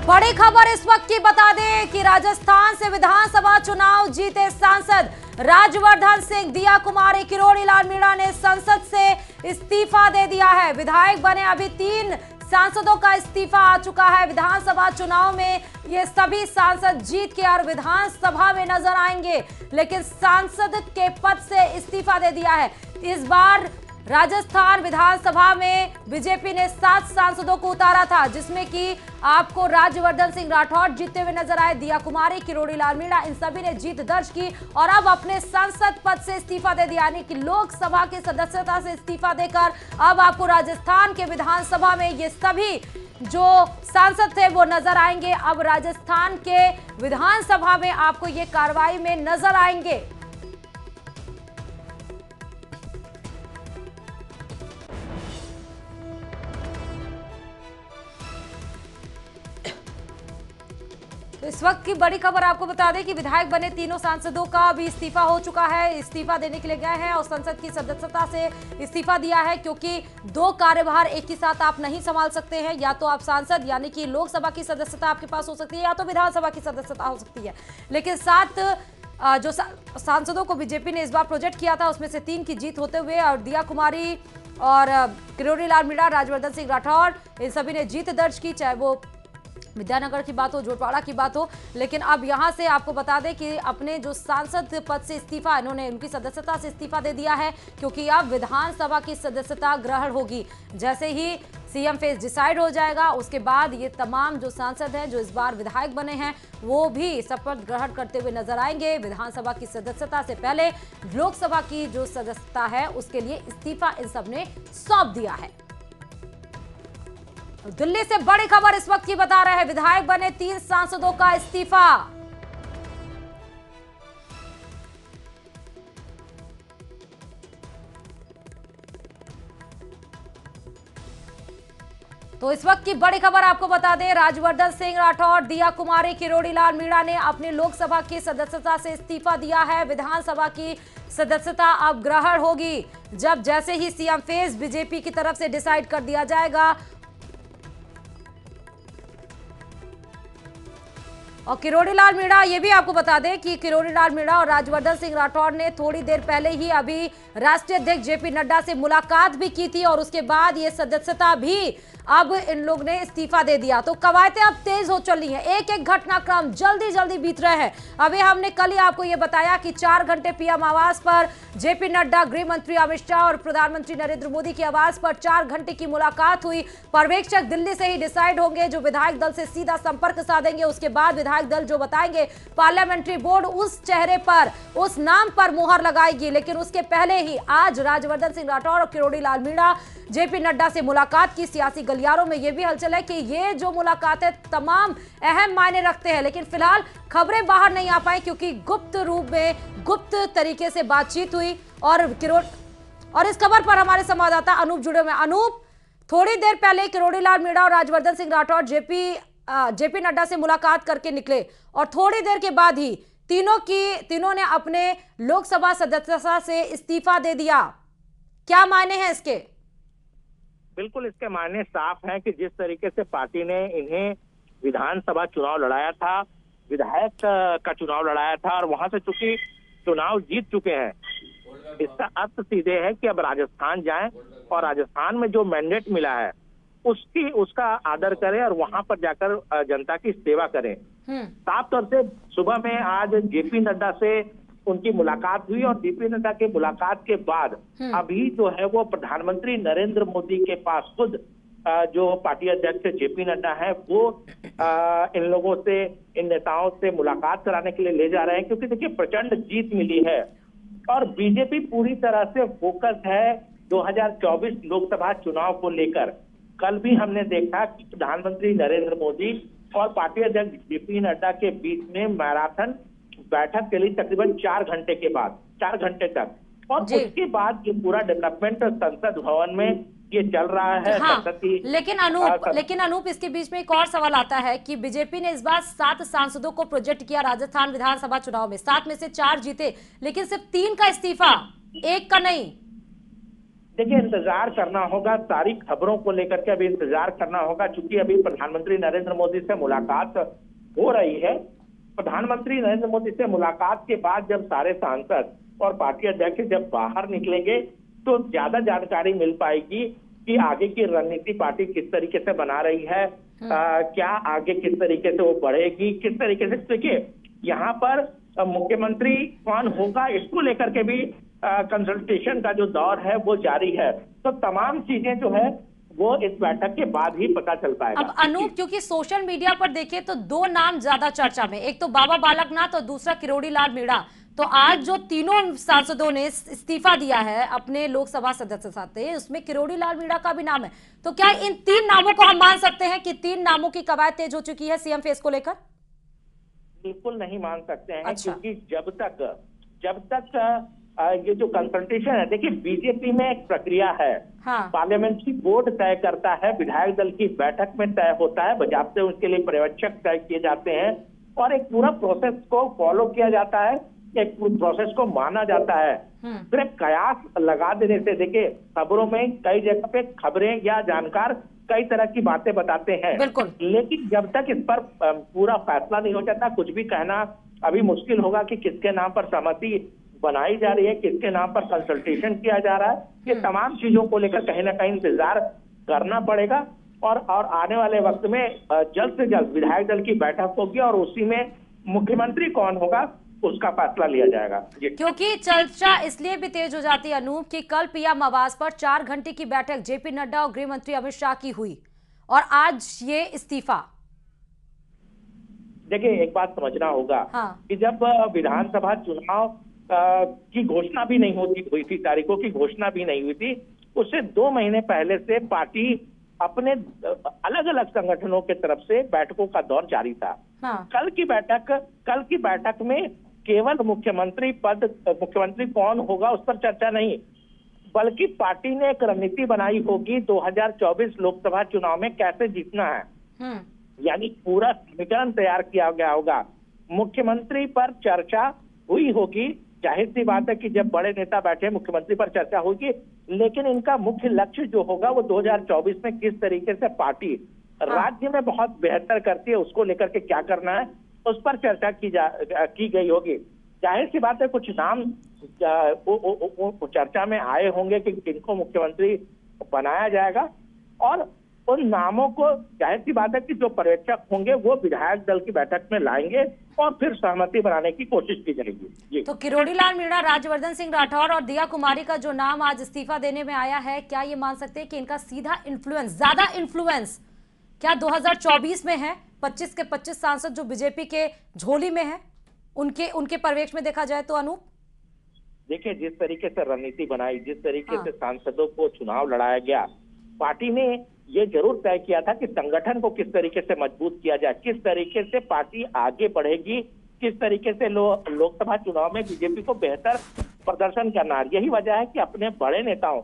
बड़ी खबर इस वक्त की बता दें कि राजस्थान से विधानसभा चुनाव जीते सांसद राजवर्धन सिंह दिया कुमारी किरोड़ी लाल मीणा ने संसद से इस्तीफा दे दिया है। विधायक बने अभी 3 सांसदों का इस्तीफा आ चुका है। विधानसभा चुनाव में ये सभी सांसद जीत के और विधानसभा में नजर आएंगे, लेकिन सांसद के पद से इस्तीफा दे दिया है। इस बार राजस्थान विधानसभा में बीजेपी ने 7 सांसदों को उतारा था, जिसमें कि आपको राजवर्धन सिंह राठौड़ जीतते हुए नजर आए, दिया कुमारी, किरोड़ी लाल मीणा, इन सभी ने जीत दर्ज की और अब अपने सांसद पद से इस्तीफा दे दिया, यानी कि लोकसभा की सदस्यता से इस्तीफा देकर अब आपको राजस्थान के विधानसभा में ये सभी जो सांसद थे वो नजर आएंगे। अब राजस्थान के विधानसभा में आपको ये कार्रवाई में नजर आएंगे। तो इस वक्त की बड़ी खबर आपको बता दें कि विधायक बने तीनों सांसदों का अभी इस्तीफा हो चुका है। इस्तीफा देने के लिए गए हैं और संसद की सदस्यता से इस्तीफा दिया है, क्योंकि 2 कार्यभार एक ही साथ आप नहीं संभाल सकते हैं। या तो आप सांसद यानी कि लोकसभा की सदस्यता आपके पास हो सकती है, या तो विधानसभा की सदस्यता हो सकती है। लेकिन 7 जो सांसदों को बीजेपी ने इस बार प्रोजेक्ट किया था, उसमें से 3 की जीत होते हुए और दिया कुमारी और किरोड़ी लाल मीणा, राजवर्धन सिंह राठौड़, इन सभी ने जीत दर्ज की, चाहे वो विद्यानगर की बात हो, जोटवाड़ा की बात हो। लेकिन अब यहां से आपको बता दें कि अपने जो सांसद पद से इस्तीफा, इन्होंने उनकी सदस्यता से इस्तीफा दे दिया है, क्योंकि अब विधानसभा की सदस्यता ग्रहण होगी। जैसे ही सीएम फेज डिसाइड हो जाएगा, उसके बाद ये तमाम जो सांसद हैं जो इस बार विधायक बने हैं वो भी शपथ ग्रहण करते हुए नजर आएंगे। विधानसभा की सदस्यता से पहले लोकसभा की जो सदस्यता है उसके लिए इस्तीफा इन सब ने सौंप दिया है। दिल्ली से बड़ी खबर इस वक्त की बता रहे हैं, विधायक बने 3 सांसदों का इस्तीफा। तो इस वक्त की बड़ी खबर आपको बता दें, राजवर्धन सिंह राठौड़, दिया कुमारी, किरोड़ी लाल मीणा ने अपनी लोकसभा की सदस्यता से इस्तीफा दिया है। विधानसभा की सदस्यता अब ग्रहण होगी जब जैसे ही सीएम फेज बीजेपी की तरफ से डिसाइड कर दिया जाएगा। और किरोड़ी लाल मीणा, ये भी आपको बता दें कि किरोड़ी लाल मीणा और राजवर्धन सिंह राठौड़ ने थोड़ी देर पहले ही अभी राष्ट्रीय अध्यक्ष जेपी नड्डा से मुलाकात भी की थी और उसके बाद ये सदस्यता भी अब इन लोग ने इस्तीफा दे दिया। तो कवायतें अब तेज हो चली हैं, एक एक घटनाक्रम जल्दी जल्दी बीत रहे हैं। अभी हमने कल ही आपको ये बताया कि 4 घंटे पीएम आवास पर जेपी नड्डा, गृह मंत्री अमित शाह और प्रधानमंत्री नरेंद्र मोदी की आवास पर 4 घंटे की मुलाकात हुई। पर्यवेक्षक दिल्ली से ही डिसाइड होंगे, जो विधायक दल से सीधा संपर्क साधेंगे। उसके बाद विधायक दल जो बताएंगे, पार्लियामेंट्री बोर्ड उस चेहरे पर, उस नाम पर मुहर लगाएगी। लेकिन उसके पहले ही आज राजवर्धन सिंह राठौड़ और किरोड़ी लाल मीणा जेपी नड्डा से मुलाकात की। सियासी गलियारों में यह भी हलचल है कि ये जो मुलाकात है तमाम अहम मायने रखते हैं, लेकिन फिलहाल खबरें बाहर नहीं आ पाई, क्योंकि गुप्त रूप में, गुप्त तरीके से बातचीत हुई। और इस खबर पर हमारे संवाददाता अनूप जुड़े हुए। अनूप, थोड़ी देर पहले किरोड़ी लाल मीणा और राजवर्धन सिंह राठौड़ जेपी नड्डा से मुलाकात करके निकले और थोड़ी देर के बाद ही तीनों ने अपने लोकसभा सदस्यता से इस्तीफा दे दिया। क्या मायने हैं इसके? बिल्कुल, इसके मायने साफ हैं कि जिस तरीके से पार्टी ने इन्हें विधानसभा चुनाव लड़ाया था, विधायक का चुनाव लड़ाया था और वहां से चूंकि चुनाव जीत चुके हैं, इसका अर्थ सीधे है कि अब राजस्थान जाएं और राजस्थान में जो मैंडेट मिला है उसका आदर करें और वहां पर जाकर जनता की सेवा करें। साफ तौर से सुबह में आज जेपी नड्डा से उनकी मुलाकात हुई और जेपी नड्डा के मुलाकात के बाद अभी जो है वो प्रधानमंत्री नरेंद्र मोदी के पास खुद जो पार्टी अध्यक्ष जेपी नड्डा है वो इन लोगों से, इन नेताओं से मुलाकात कराने के लिए ले जा रहे हैं, क्योंकि देखिए प्रचंड जीत मिली है और बीजेपी पूरी तरह से फोकस है 2024 लोकसभा चुनाव को लेकर। कल भी हमने देखा कि प्रधानमंत्री नरेंद्र मोदी और पार्टी अध्यक्ष जेपी नड्डा के बीच में मैराथन बैठक चली तकरीबन 4 घंटे के बाद, 4 घंटे तक, और उसके बाद ये पूरा डेवलपमेंट संसद भवन में ये चल रहा है। हाँ, लेकिन अनूप इसके बीच में एक और सवाल आता है कि बीजेपी ने इस बार 7 सांसदों को प्रोजेक्ट किया राजस्थान विधानसभा चुनाव में, 7 में से 4 जीते, लेकिन सिर्फ 3 का इस्तीफा, 1 का नहीं। देखिए, इंतजार करना होगा, सारी खबरों को लेकर के अभी इंतजार करना होगा, क्योंकि अभी प्रधानमंत्री नरेंद्र मोदी से मुलाकात हो रही है। प्रधानमंत्री नरेंद्र मोदी से मुलाकात के बाद जब सारे सांसद और पार्टी अध्यक्ष जब बाहर निकलेंगे तो ज्यादा जानकारी मिल पाएगी कि आगे की रणनीति पार्टी किस तरीके से बना रही है, क्या आगे किस तरीके से वो बढ़ेगी, किस तरीके से। देखिए, यहाँ पर मुख्यमंत्री कौन होगा इसको लेकर के भी कंसल्टेशन का जो दौर है वो जारी है। तो तमाम चीजें जो है वो इस बैठक के बाद ही पता चल पाएगा। अब अनूप, क्योंकि सोशल मीडिया पर देखिए तो दो नाम ज्यादा चर्चा में, एक तो बाबा बालकनाथ और दूसरा किरोड़ी लाल मीणा। तो आज जो तीनों सांसदों ने इस्तीफा दिया है अपने लोकसभा सदस्य साथे, उसमें किरोड़ी लाल मीणा का भी नाम है। तो क्या इन तीन नामों को हम मान सकते हैं कि तीन नामों की कवायद तेज हो चुकी है सीएम फेस को लेकर? बिल्कुल नहीं मान सकते हैं। अच्छा। क्योंकि जब तक ये जो कंसल्टेशन है, देखिए बीजेपी में एक प्रक्रिया है। हाँ। पार्लियामेंट्री बोर्ड तय करता है, विधायक दल की बैठक में तय होता है, बजाते उसके लिए पर्यवेक्षक तय किए जाते हैं और एक पूरा प्रोसेस को फॉलो किया जाता है, एक प्रोसेस को माना जाता है। सिर्फ कयास लगा देने से, देखिए खबरों में कई जगह पे खबरें या जानकार कई तरह की बातें बताते हैं, लेकिन जब तक इस पर पूरा फैसला नहीं हो जाता, कुछ भी कहना अभी मुश्किल होगा कि किसके नाम पर सहमति बनाई जा रही है, किसके नाम पर कंसल्टेशन किया जा रहा है। ये तमाम चीजों को लेकर कहीं ना कहीं इंतजार करना पड़ेगा और आने वाले वक्त में जल्द से जल्द विधायक दल की बैठक होगी और उसी में मुख्यमंत्री कौन होगा उसका फैसला लिया जाएगा। क्योंकि चर्चा इसलिए भी तेज हो जाती है अनूप कि कल पीएम आवास पर 4 घंटे की बैठक जेपी नड्डा और गृह मंत्री अमित शाह की हुई और आज ये इस्तीफा। देखिए, एक बात समझना होगा। हाँ। कि जब विधानसभा चुनाव की घोषणा भी नहीं हुई थी, तारीखों की घोषणा भी नहीं हुई थी, उससे 2 महीने पहले से पार्टी अपने अलग अलग संगठनों के तरफ से बैठकों का दौर जारी था। हाँ। कल की बैठक में केवल मुख्यमंत्री कौन होगा उस पर चर्चा नहीं, बल्कि पार्टी ने एक रणनीति बनाई होगी 2024 लोकसभा चुनाव में कैसे जीतना है। यानी पूरा समीकरण तैयार किया गया होगा। मुख्यमंत्री पर चर्चा हुई होगी, जाहिर सी बात है कि जब बड़े नेता बैठे मुख्यमंत्री पर चर्चा होगी, लेकिन इनका मुख्य लक्ष्य जो होगा वो 2024 में किस तरीके से पार्टी राज्य में बहुत बेहतर करती है, उसको लेकर के क्या करना है उस पर चर्चा की गई होगी। जाहिर सी बात है कुछ नाम चर्चा में आए होंगे कि किनको मुख्यमंत्री बनाया जाएगा और उन नामों को जाहिर सी बात है कि जो पर्यवेक्षक होंगे वो विधायक दल की बैठक में लाएंगे और फिर सहमति बनाने की कोशिश की जाएगी। तो किरोड़ी लाल मीणा, राज्यवर्धन सिंह राठौर और दिया कुमारी का जो नाम आज इस्तीफा देने में आया है, क्या ये मान सकते हैं कि इनका सीधा इन्फ्लुएंस, ज्यादा इन्फ्लुएंस क्या 2024 में है? 25 के 25 सांसद जो बीजेपी के झोली में है, उनके पर्यवेक्षण में देखा जाए तो अनूप? देखिए, जिस तरीके से रणनीति बनाई, जिस तरीके से सांसदों को चुनाव लड़ाया गया, पार्टी ने ये जरूर तय किया था कि संगठन को किस तरीके से मजबूत किया जाए, किस तरीके से पार्टी आगे बढ़ेगी, किस तरीके से लोकसभा चुनाव में बीजेपी को बेहतर प्रदर्शन करना है। यही वजह है कि अपने बड़े नेताओं